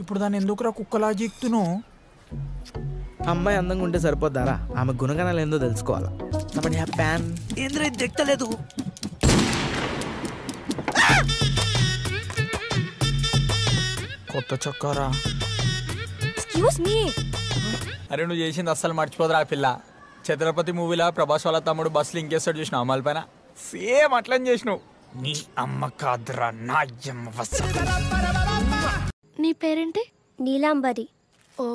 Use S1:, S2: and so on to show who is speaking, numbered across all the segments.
S1: ఇప్పుడు దాన్ని ఎందుకురా కుక్కలా జీక్తును?
S2: అమ్మాయి అందంగా ఉంటే సరిపోద్దారా, ఆమె గుణగణాలు ఏందో తెలుసుకోవాలా. ప్యాన్ ఏంద్ర దిక్కలేదు.
S1: కొత్త చొక్కారా.
S3: Excuse me.
S1: అరే నువ్వు చేసింది అస్సలు మర్చిపోదురా ఆ పిల్ల. ఛత్రపతి మూవీలో ప్రభాస్ వాళ్ళ తమ్ముడు బస్సులు ఇంకేస్తాడు చూసిన అమ్మాయిల పైన, సేమ్ అట్లని చేసినావు. నీ అమ్మ కాదురా నా అమ్మ.
S3: నీ పేరేంటి?
S4: నీలాంబరి.
S3: ఓ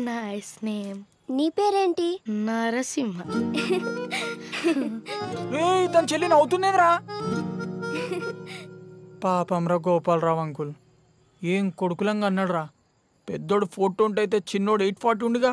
S3: నైస్ నేమ్.
S4: నీ పేరేంటి?
S3: నరసింహ.
S1: తన చెల్లి నవ్వుతుందేంద్రా? పాపంరా గోపాలరావు అంకుల్, ఏం కొడుకులంగా అన్నాడు రా. పెద్దోడు 420 అయితే చిన్నోడు 840 ఉండిగా.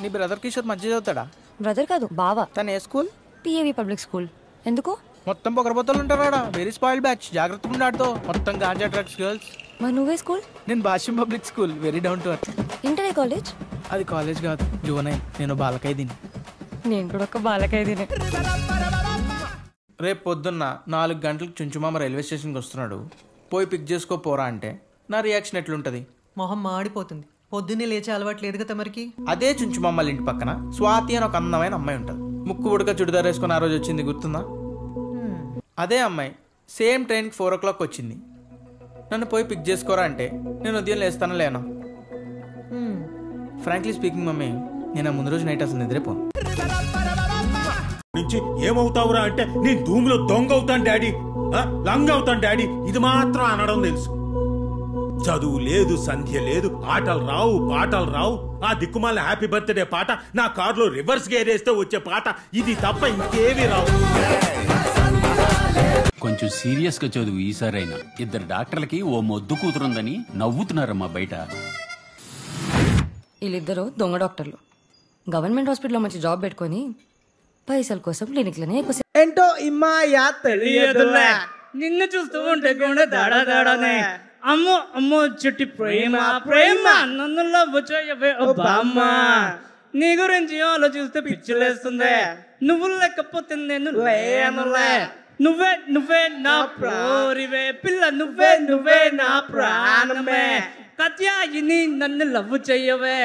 S2: నీ బ్రదర్ కిషోర్ మంచిగా చదువుతాడా?
S3: బ్రదర్ కాదు బావా.
S2: తను ఏ స్కూల్?
S3: పిఏవి public school. ఎందుకు?
S2: మొత్తం పొగరబోతలు ఉంటారా, వెరీ స్పాయిల్ బ్యాచ్, జాగ్రత్తగా ఉండాడుతో, మొత్తం గాంజా డ్రగ్స్ గర్ల్స్.
S3: మరి నువ్వే స్కూల్?
S2: నేను Bhashyam public school, very down to earth.
S3: Inter college?
S2: అది కాలేజ్ కాదు, జూనైన్. నేను బాలకైదీని.
S3: నేను కూడా ఒక బాలకైదీనే.
S2: రేపు పొద్దున్న 4 గంటలకు చుంచుమామ రైల్వే స్టేషన్కి వస్తున్నాడు, పోయి పిక్ చేసుకో పోరా అంటే నా రియాక్షన్ ఎట్లుంటది?
S5: మొహం మాడిపోతుంది. పొద్దున్నే లేచే అలవాటు లేదు కదా తమరికి.
S2: అదే చుంచుమామల ఇంటి పక్కన స్వాతి అని ఒక అందమైన అమ్మాయి ఉంటుంది. ముక్కు ఉడక చుడిదార్ వేసుకుని ఆ రోజు వచ్చింది, గుర్తుందా? అదే అమ్మాయి సేమ్ ట్రైన్కి 4 o'clock వచ్చింది. నన్ను పోయి పిక్ చేసుకోరా అంటే నేను ఉదయం లేస్తాను లేనా? ఫ్రాంక్లీ స్పీకింగ్ మమ్మీ, నేను ముందు రోజు నైట్ అసలు నిద్రపోను.
S6: నుంచి ఏమవుతావురా అంటే నేను ధూములో దొంగ అవుతాను డాడీ, లంగ్ అవుతాను డాడీ, ఇది మాత్రం అనడం తెలుసు. చదువు లేదు, సంధ్య లేదు, ఆటలు రావు, పాటలు రావు. ఆ దిక్కుమాల హ్యాపీ బర్త్డే పాట, నా కారులో రివర్స్ గేర్ వేస్తే వచ్చే పాట, ఇది తప్ప ఇంకేమీ రావు.
S7: కొంచెం సీరియస్ గా చదువు ఈసారైనా. 2 డాక్టర్లకి ఓ మొద్దు కూతురుందని నవ్వుతున్నారమ్మా బయట.
S3: వీళ్ళిద్దరూ దొంగ డాక్టర్లు. గవర్నమెంట్ హాస్పిటల్లో మంచి జాబ్ పెట్టుకొని పైసల కోసం క్లినిక్లనే ఎక్కువ.
S2: ఏంటో ఇమ్మాయా తెలియదులే,
S8: నిన్ను చూస్తూ ఉంటే కూడా దాడానే. అమ్మో అమ్మో చుట్టి ప్రేమ ప్రేమ, నన్ను లవ్ చేయవే ఓ బామ్మ. నీ గురించి ఆలోచిస్తే పిచ్చిలేస్తుంది. నువ్వు లేకపోతే నేను లేనులే. నువ్వే నువ్వే నా ప్రోరివే పిల్ల, నువ్వే నువ్వే నా ప్రాణమే. కత్యాయిని నన్ను లవ్ చెయ్యవే,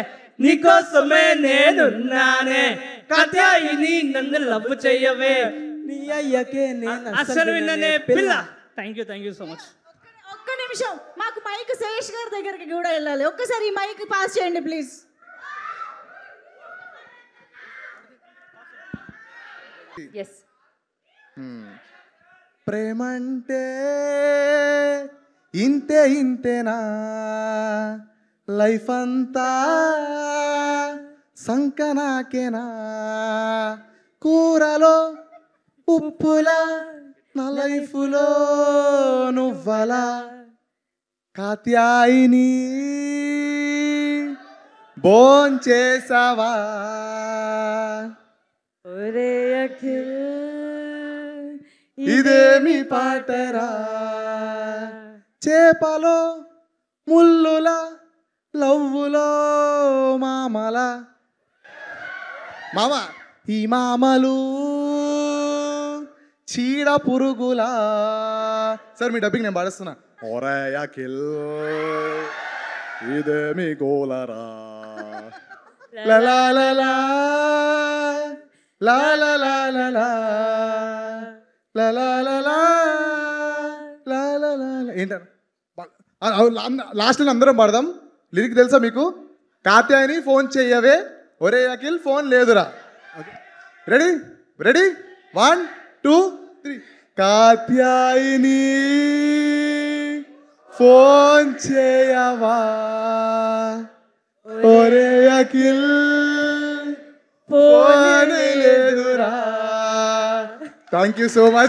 S8: నీకోసమే నేనున్నానే. కత్యాయిని నన్ను లవ్ చెయ్యవే, నీ అయ్యకే నేను అసలు విన్ననే పిల్ల. Thank you so much.
S9: ఒక్క నిమిషం, మాకు మైక్ శేష్ గారి దగ్గరికి కూడా వెళ్ళాలి. ఒక్కసారి ఈ మైక్ పాస్ చేయండి ప్లీజ్.
S3: ఎస్.
S10: ప్రేమంటే ఇంతే ఇంతేనా, లైఫ్ అంతా సంకనాకేనా, కూరలో ఉప్పులా నా లైఫ్లో నువ్వలా, కాత్యాయిని భోంచేసావా,
S8: ఒరే అఖిల్
S10: ఇదేమి పాటరా, చేపలో ముల్లుల లవ్వులో మామల. మామ ఈ మామలు చీడ పురుగులా. సార్ మీ డబ్బింగ్ నేను పాడిస్తున్నా. ఒరే అఖిల్ ఇదేమి గోలరా, లలా ఏంటారు లాస్ట్ అందరం పాడదాం. లిరిక్ తెలుసా మీకు? కాత్యాయని ఫోన్ చెయ్యవే, ఒరే అఖిల్ ఫోన్ లేదురా. Ready ready 1 2 3. కాత్యాయని ఫోన్ చేయవా, ఒరే అఖిల్ ఫోన్ లేదురా. Thank you so much.